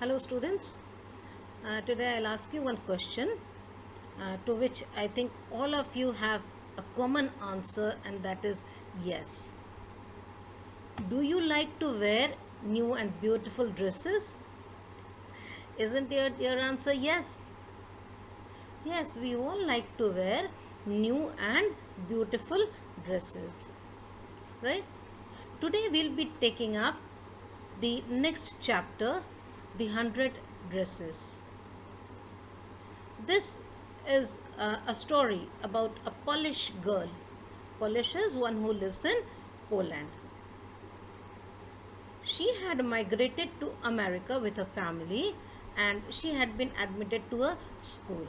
Hello students, today I'll ask you one question to which I think all of you have a common answer, and that is yes. Do you like to wear new and beautiful dresses? Isn't your answer yes? Yes, we all like to wear new and beautiful dresses, right? Today we'll be taking up the next chapter, the 100 dresses. This is a story about a Polish girl. Polish is one who lives in Poland. She had migrated to America with her family and she had been admitted to a school.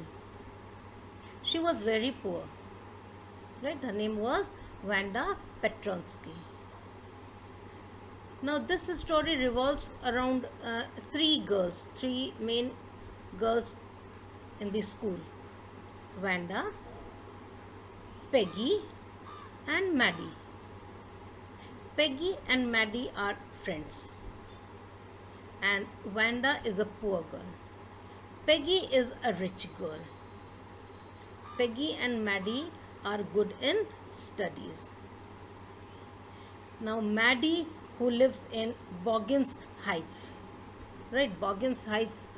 She was very poor. Right? Her name was Wanda Petronsky. Now, this story revolves around three main girls in the school: Wanda, Peggy, and Maddie. Peggy and Maddie are friends, and Wanda is a poor girl. Peggy is a rich girl. Peggy and Maddie are good in studies. Now, Maddie, who lives in Boggins Heights, right? Boggins Heights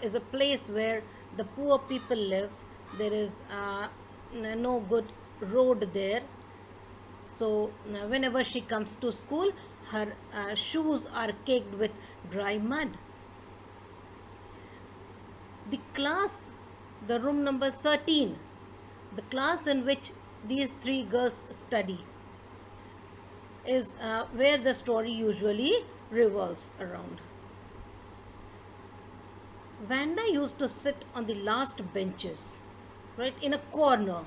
is a place where the poor people live. There is no good road there. So, whenever she comes to school, her shoes are caked with dry mud. The class, the room number 13, the class in which these three girls study, is where the story usually revolves around. Wanda used to sit on the last benches, right, in a corner.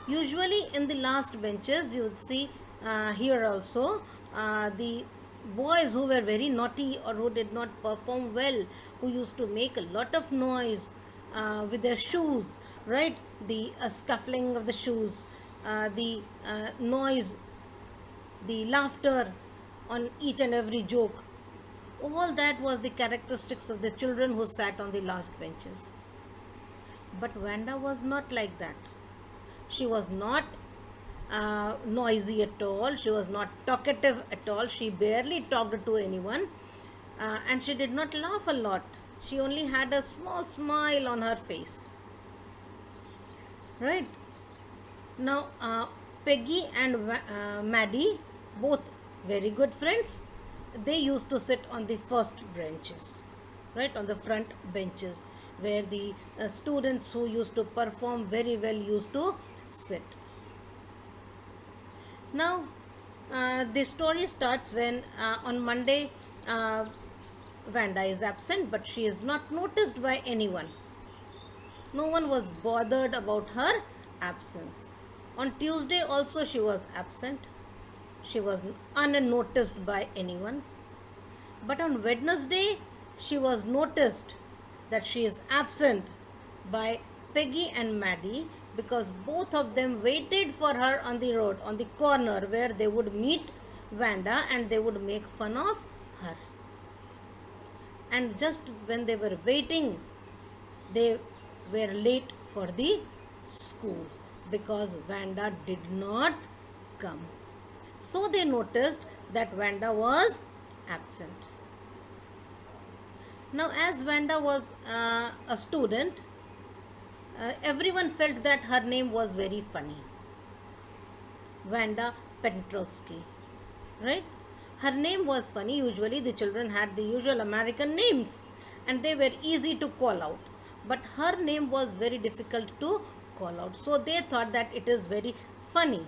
Usually, in the last benches, you would see here also the boys who were very naughty or who did not perform well, who used to make a lot of noise with their shoes, right? The scuffling of the shoes, the noise, the laughter on each and every joke. All that was the characteristics of the children who sat on the last benches. But Wanda was not like that. She was not noisy at all. She was not talkative at all. She barely talked to anyone. And she did not laugh a lot. She only had a small smile on her face. Right? Now, Peggy and Maddie, both very good friends, they used to sit on the first benches, right, on the front benches, where the students who used to perform very well used to sit. Now, the story starts when on Monday, Wanda is absent, but she is not noticed by anyone. No one was bothered about her absence. On Tuesday also she was absent. She was unnoticed by anyone. But on Wednesday she was noticed that she is absent by Peggy and Maddie, because both of them waited for her on the road, on the corner where they would meet Wanda, and they would make fun of her. And just when they were waiting, they were late for the school because Wanda did not come. So they noticed that Wanda was absent. Now, as Wanda was a student, everyone felt that her name was very funny. Wanda Petrosky, right? Her name was funny. Usually the children had the usual American names and they were easy to call out. But her name was very difficult to call out. So they thought that it is very funny.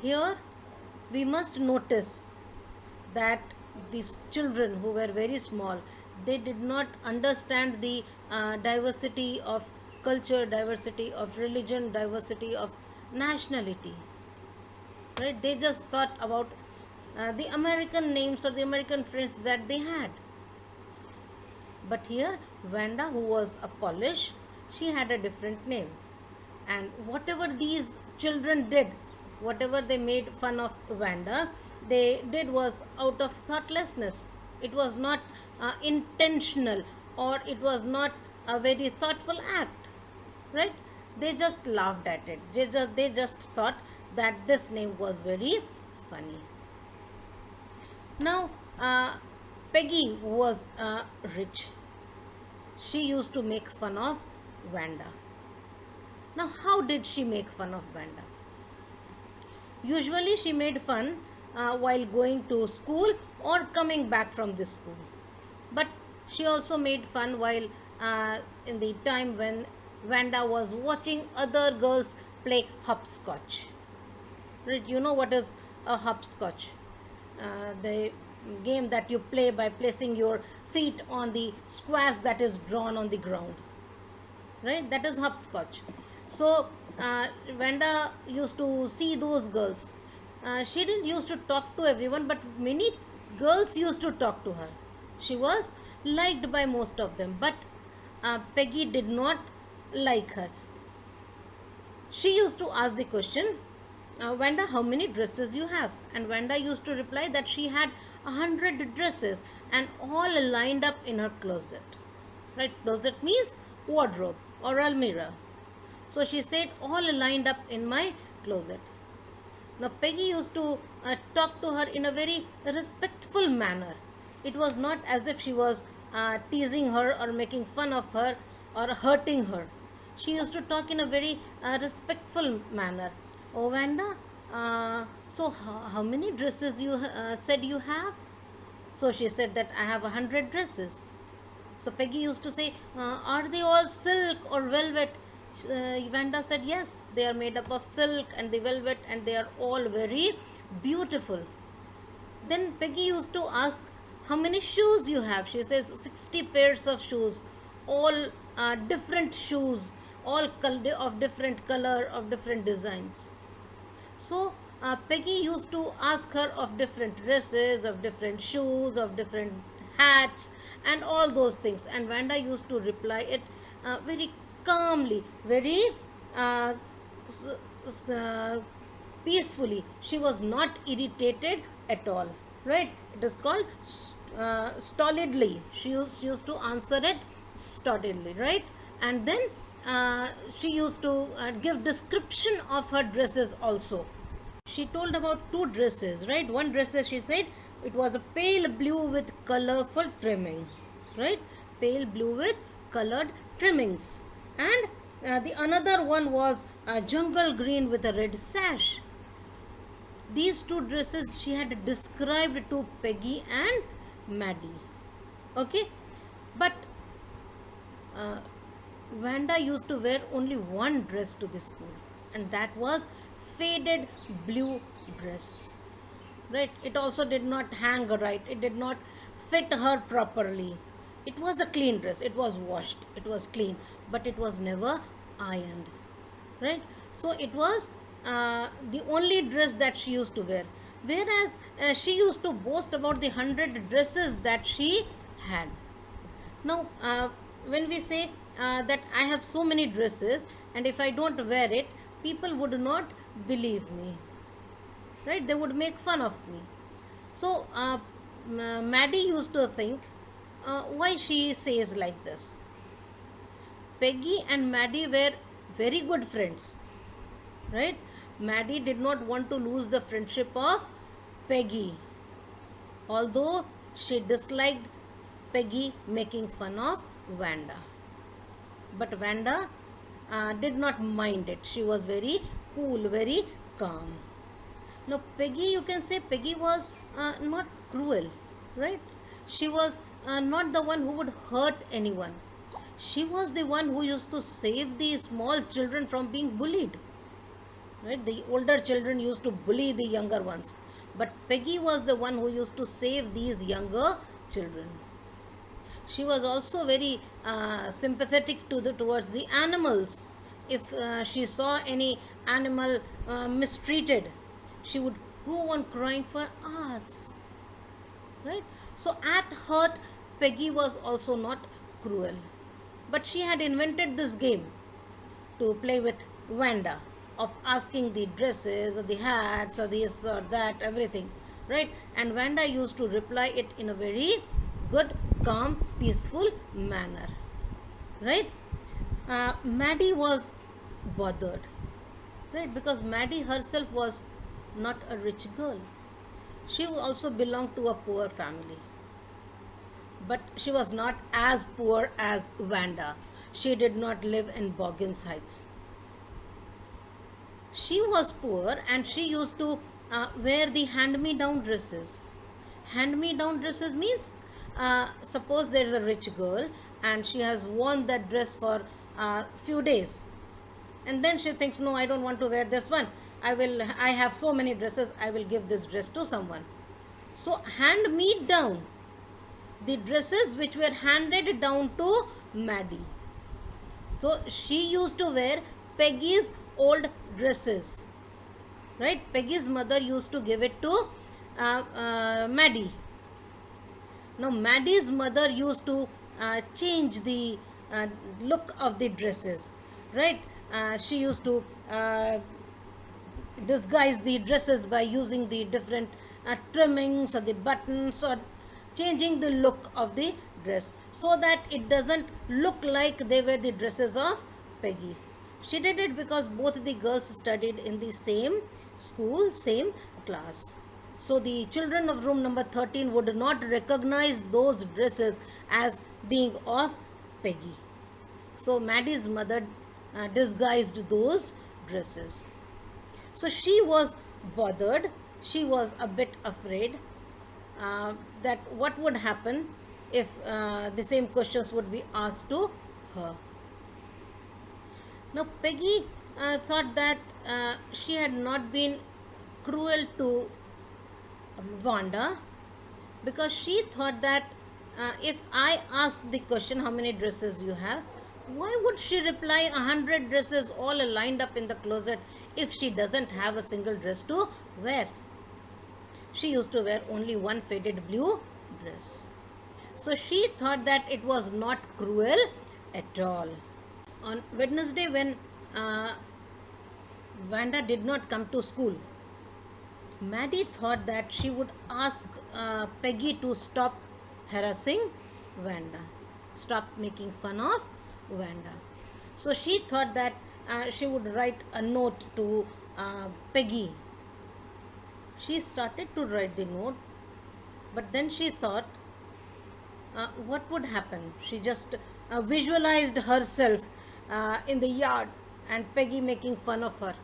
Here we must notice that these children who were very small, they did not understand the diversity of culture, diversity of religion, diversity of nationality. Right? They just thought about the American names or the American friends that they had. But here, Wanda, who was a Polish, she had a different name. And whatever these children did, whatever they made fun of Wanda, they did was out of thoughtlessness. It was not intentional, or it was not a very thoughtful act, right? They just laughed at it. They just thought that this name was very funny. Now, Peggy was rich. She used to make fun of Vanda. Now, how did she make fun of Vanda? Usually, she made fun while going to school or coming back from the school. But she also made fun while in the time when Vanda was watching other girls play hopscotch. Right? You know what is a hopscotch? The game that you play by placing your feet on the squares that is drawn on the ground, right? That is hopscotch. So Vanda used to see those girls. She didn't used to talk to everyone, but many girls used to talk to her. She was liked by most of them, but Peggy did not like her. She used to ask the question, Vanda, how many dresses you have? And Vanda used to reply that she had 100 dresses, and all lined up in her closet. Right? Closet means wardrobe or almirah. So she said, all lined up in my closet. Now Peggy used to talk to her in a very respectful manner. It was not as if she was teasing her or making fun of her or hurting her. She used to talk in a very respectful manner. Oh Vanda, so how many dresses you said you have? So she said that I have 100 dresses. So Peggy used to say, are they all silk or velvet? Vanda said, yes, they are made up of silk and the velvet, and they are all very beautiful. Then Peggy used to ask, how many shoes you have? She says, 60 pairs of shoes, all different shoes, all of different color, of different designs. So Peggy used to ask her of different dresses, of different shoes, of different hats, and all those things. And Vanda used to reply it very calmly, very uh, peacefully. She was not irritated at all. Right? It is called stolidly. She used to answer it stolidly. Right? And then she used to give description of her dresses also. She told about 2 dresses, right? One dress, she said, it was a pale blue with colorful trimming, right? Pale blue with colored trimmings. And the another one was jungle green with a red sash. These 2 dresses she had described to Peggy and Maddie. Okay? But Vanda used to wear only one dress to the school, and that was faded blue dress. Right? It also did not hang right. It did not fit her properly. It was a clean dress. It was washed. It was clean, but it was never ironed. Right? So it was the only dress that she used to wear. Whereas she used to boast about the 100 dresses that she had. Now, when we say that I have so many dresses and if I don't wear it, people would not believe me. Right? They would make fun of me. So, Maddie used to think, why she says like this. Peggy and Maddie were very good friends. Right? Maddie did not want to lose the friendship of Peggy, although she disliked Peggy making fun of Vanda. But Vanda did not mind it. She was very cool, very calm. Now, Peggy, you can say Peggy was not cruel, right? She was not the one who would hurt anyone. She was the one who used to save the small children from being bullied. Right? The older children used to bully the younger ones, but Peggy was the one who used to save these younger children. She was also very sympathetic towards the animals. If she saw any animal mistreated, she would go on crying for us. Right? So at heart, Peggy was also not cruel, but she had invented this game to play with Vanda, of asking the dresses or the hats or this or that, everything. right? And Vanda used to reply it in a very good, calm, peaceful manner, right? Maddie was bothered, right? Because Maddie herself was not a rich girl. She also belonged to a poor family, but she was not as poor as Vanda. She did not live in Boggins Heights. She was poor and she used to wear the hand me down dresses. Hand me down dresses means, suppose there is a rich girl and she has worn that dress for a few days, and then she thinks, no, I don't want to wear this one. I have so many dresses, I will give this dress to someone. So hand me down, the dresses which were handed down to Maddie. So she used to wear Peggy's old dresses, right? Peggy's mother used to give it to Maddie. Now Maddie's mother used to change the look of the dresses, right? She used to disguise the dresses by using the different trimmings or the buttons, or changing the look of the dress so that it doesn't look like they were the dresses of Peggy. She did it because both the girls studied in the same school, same class. So the children of room number 13 would not recognize those dresses as being of Peggy. So Maddie's mother disguised those dresses. So she was bothered. She was a bit afraid that what would happen if the same questions would be asked to her. Now Peggy thought that she had not been cruel to Wanda, because she thought that if I asked the question, how many dresses you have, why would she reply 100 dresses all lined up in the closet if she doesn't have a single dress to wear? She used to wear only one faded blue dress. So she thought that it was not cruel at all. On Wednesday, when Wanda did not come to school, Maddie thought that she would ask Peggy to stop harassing Wanda, stop making fun of Wanda. So she thought that she would write a note to Peggy. She started to write the note, but then she thought, what would happen? She just visualized herself in the yard and Peggy making fun of her.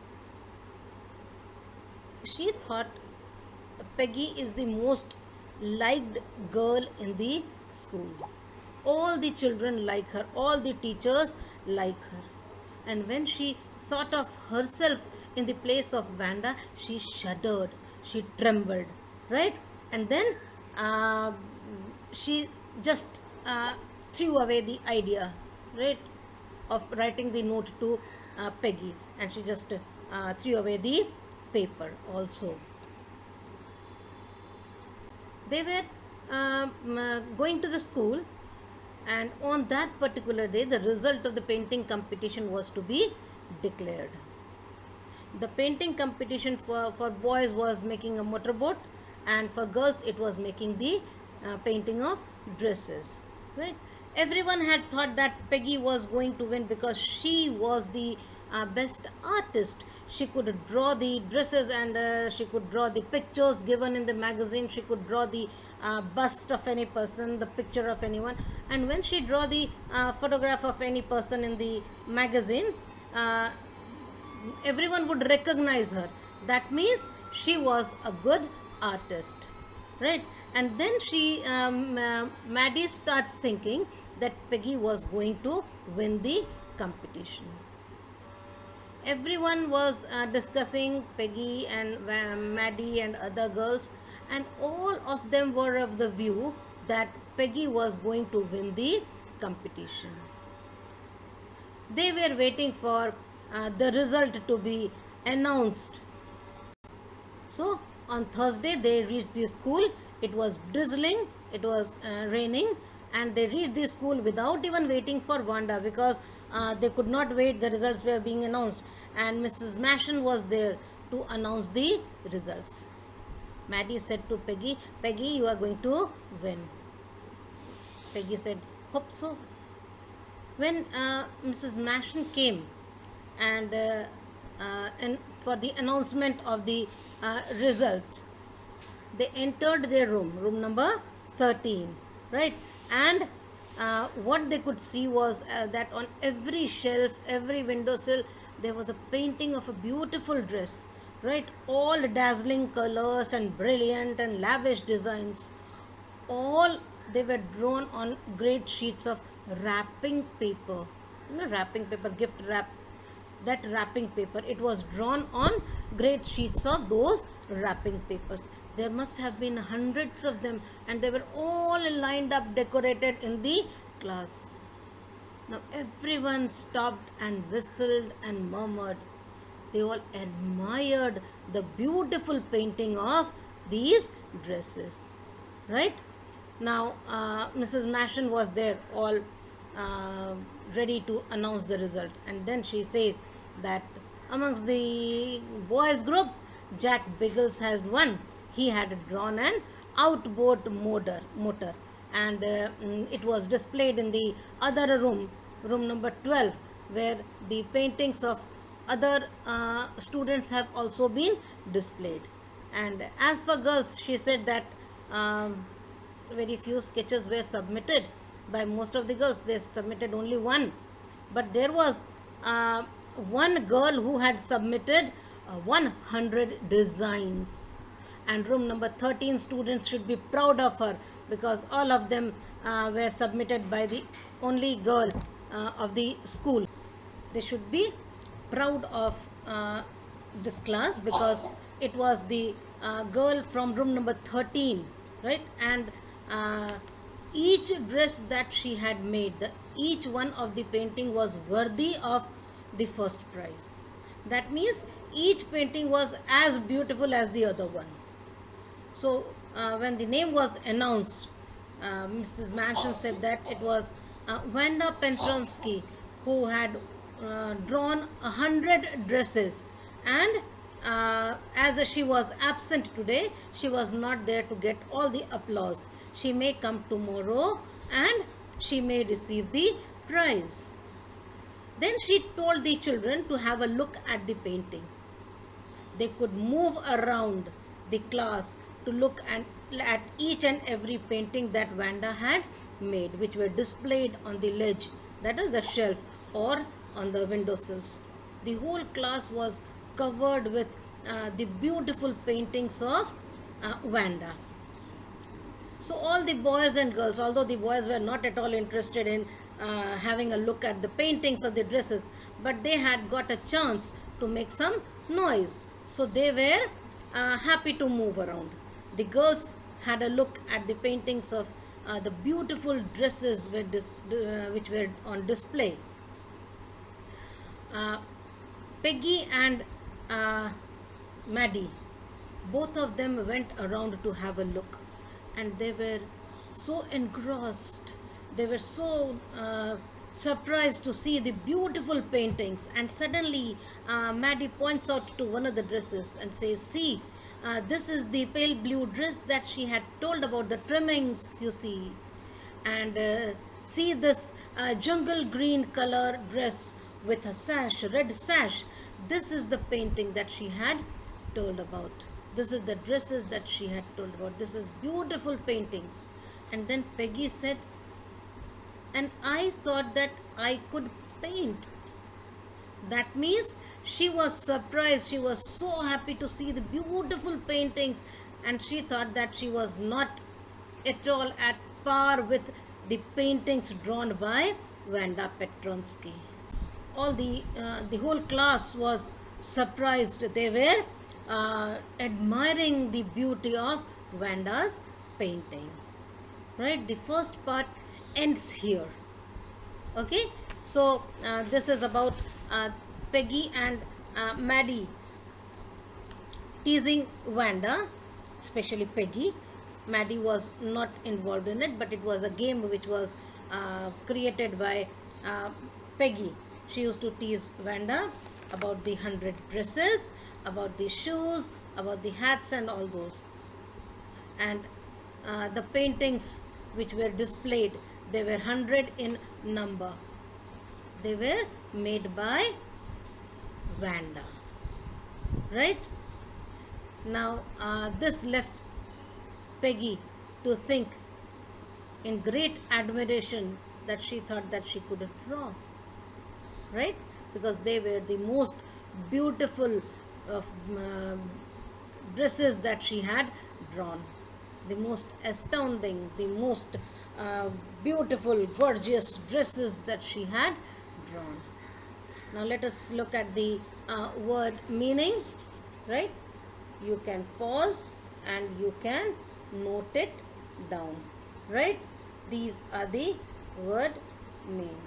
She thought Peggy is the most liked girl in the school. All the children like her, all the teachers like her. And when she thought of herself in the place of Wanda, she shuddered, she trembled, right? And then she just threw away the idea, right, of writing the note to Peggy, and she just threw away the paper also. They were going to the school, and on that particular day the result of the painting competition was to be declared. The painting competition for boys was making a motorboat, and for girls it was making the painting of dresses, right? Everyone had thought that Peggy was going to win because she was the best artist. She could draw the dresses, and she could draw the pictures given in the magazine. She could draw the bust of any person, the picture of anyone, and when she draw the photograph of any person in the magazine, everyone would recognize her. That means she was a good artist, right? And then Maddie starts thinking that Peggy was going to win the competition. Everyone was discussing Peggy and Maddie and other girls, and all of them were of the view that Peggy was going to win the competition. They were waiting for the result to be announced. So on Thursday they reached the school. It was drizzling, it was raining, and they reached the school without even waiting for Wanda, because they could not wait. The results were being announced, and Mrs. Mashan was there to announce the results. Maddie said to Peggy, Peggy, you are going to win. Peggy said, hope so. When Mrs. Mashon came and for the announcement of the result, they entered their room number 13, right? And what they could see was that on every shelf, every windowsill, there was a painting of a beautiful dress, right? All dazzling colors and brilliant and lavish designs. All they were drawn on great sheets of wrapping paper. Wrapping paper, gift wrap, that wrapping paper, it was drawn on great sheets of those wrapping papers. There must have been hundreds of them, and they were all lined up, decorated in the class. Now everyone stopped and whistled and murmured. They all admired the beautiful painting of these dresses, right? Now Mrs. Mashon was there, all uh, ready to announce the result, and then she says that amongst the boys group, Jack Biggles has won. He had drawn an outboard motor, and it was displayed in the other room number 12, where the paintings of other students have also been displayed. And as for girls, she said that very few sketches were submitted by most of the girls. They submitted only one, but there was uh, one girl who had submitted 100 designs, and room number 13 students should be proud of her, because all of them were submitted by the only girl of the school. They should be proud of this class, because it was the girl from room number 13, right? And each dress that she had made, each one of the painting was worthy of the first prize. That means each painting was as beautiful as the other one. So when the name was announced, Mrs. Mashon said that it was Wanda Petronsky who had drawn 100 dresses, and as she was absent today, she was not there to get all the applause. She may come tomorrow and she may receive the prize. Then she told the children to have a look at the painting. They could move around the class to look at each and every painting that Wanda had made, which were displayed on the ledge, that is the shelf, or on the windowsills. The whole class was covered with the beautiful paintings of Wanda. So all the boys and girls, although the boys were not at all interested in having a look at the paintings of the dresses, but they had got a chance to make some noise. So they were happy to move around. The girls had a look at the paintings of the beautiful dresses which were on display. Peggy and Maddie, both of them went around to have a look, and they were so engrossed, they were so surprised to see the beautiful paintings. And suddenly Maddie points out to one of the dresses and says, see, this is the pale blue dress that she had told about, the trimmings, you see. And see this jungle green color dress with a sash, red sash. This is the painting that she had told about. This is the dresses that she had told about. This is beautiful painting. And then Peggy said, and I thought that I could paint. That means she was surprised. She was so happy to see the beautiful paintings, and she thought that she was not at all at par with the paintings drawn by Wanda Petronsky. All the whole class was surprised. They were admiring the beauty of Wanda's painting. Right? The first part ends here. Okay, so this is about Peggy and Maddie teasing Wanda, especially Peggy. Maddie was not involved in it, but it was a game which was created by Peggy. She used to tease Wanda about the 100 dresses, about the shoes, about the hats and all those. and the paintings which were displayed, they were 100 in number. They were made by Vanda, right? Now this left Peggy to think in great admiration that she thought that she could draw, right? Because they were the most beautiful of dresses that she had drawn, the most astounding, the most uh, beautiful, gorgeous dresses that she had drawn. Now let us look at the word meaning, right? You can pause and you can note it down, right? These are the word meanings.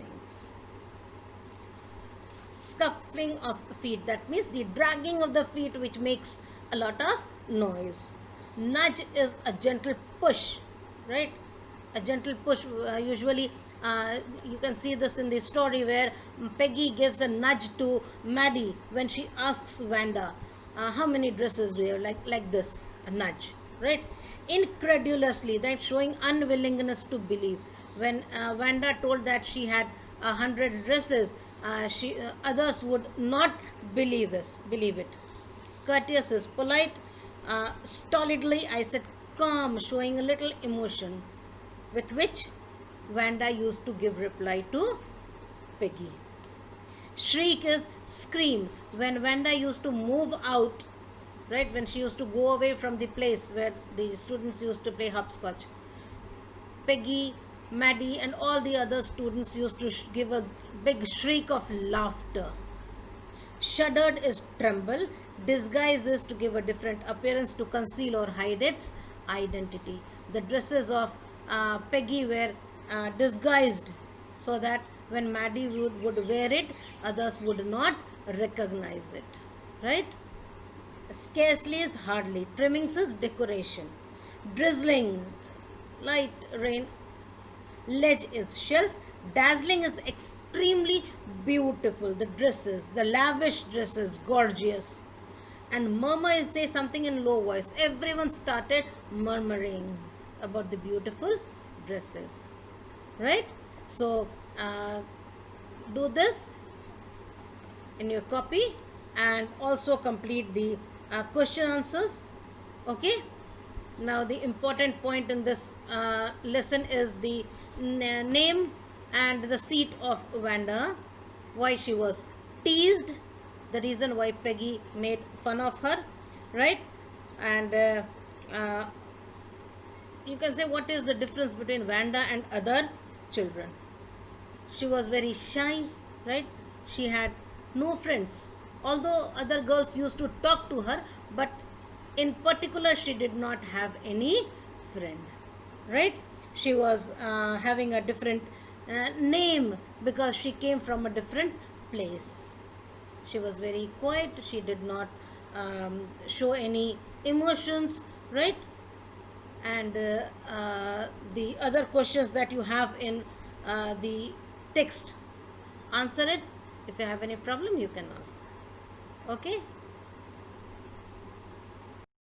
Scuffling of feet, that means the dragging of the feet which makes a lot of noise. Nudge is a gentle push, right? A gentle push, usually you can see this in the story where Peggy gives a nudge to Maddie when she asks Vanda, how many dresses do you have? Like this, a nudge, right? Incredulously, that showing unwillingness to believe. When Vanda told that she had 100 dresses, others would not believe it. Courteous is polite. Stolidly, I said calm, showing a little emotion, with which Vanda used to give reply to Peggy. Shriek is scream. When Vanda used to move out, right, when she used to go away from the place where the students used to play hopscotch, Peggy, Maddie, and all the other students used to give a big shriek of laughter. Shuddered is tremble. Disguise is to give a different appearance, to conceal or hide its identity. The dresses of Peggy were disguised so that when Maddie would wear it, others would not recognize it. Right? Scarcely is hardly. Trimmings is decoration. Drizzling, light rain. Ledge is shelf. Dazzling is extremely beautiful. The dresses, the lavish dresses, gorgeous. And murmur is say something in low voice. Everyone started murmuring about the beautiful dresses, right? So do this in your copy and also complete the question answers. Okay, now the important point in this lesson is the name and the seat of Vanda, why she was teased, the reason why Peggy made fun of her, right? And you can say what is the difference between Vanda and other children. She was very shy, right? She had no friends, although other girls used to talk to her, but in particular she did not have any friend, right? She was having a different name because she came from a different place. She was very quiet. She did not show any emotions, right? And the other questions that you have in the text, answer it. If you have any problem, you can ask. Okay.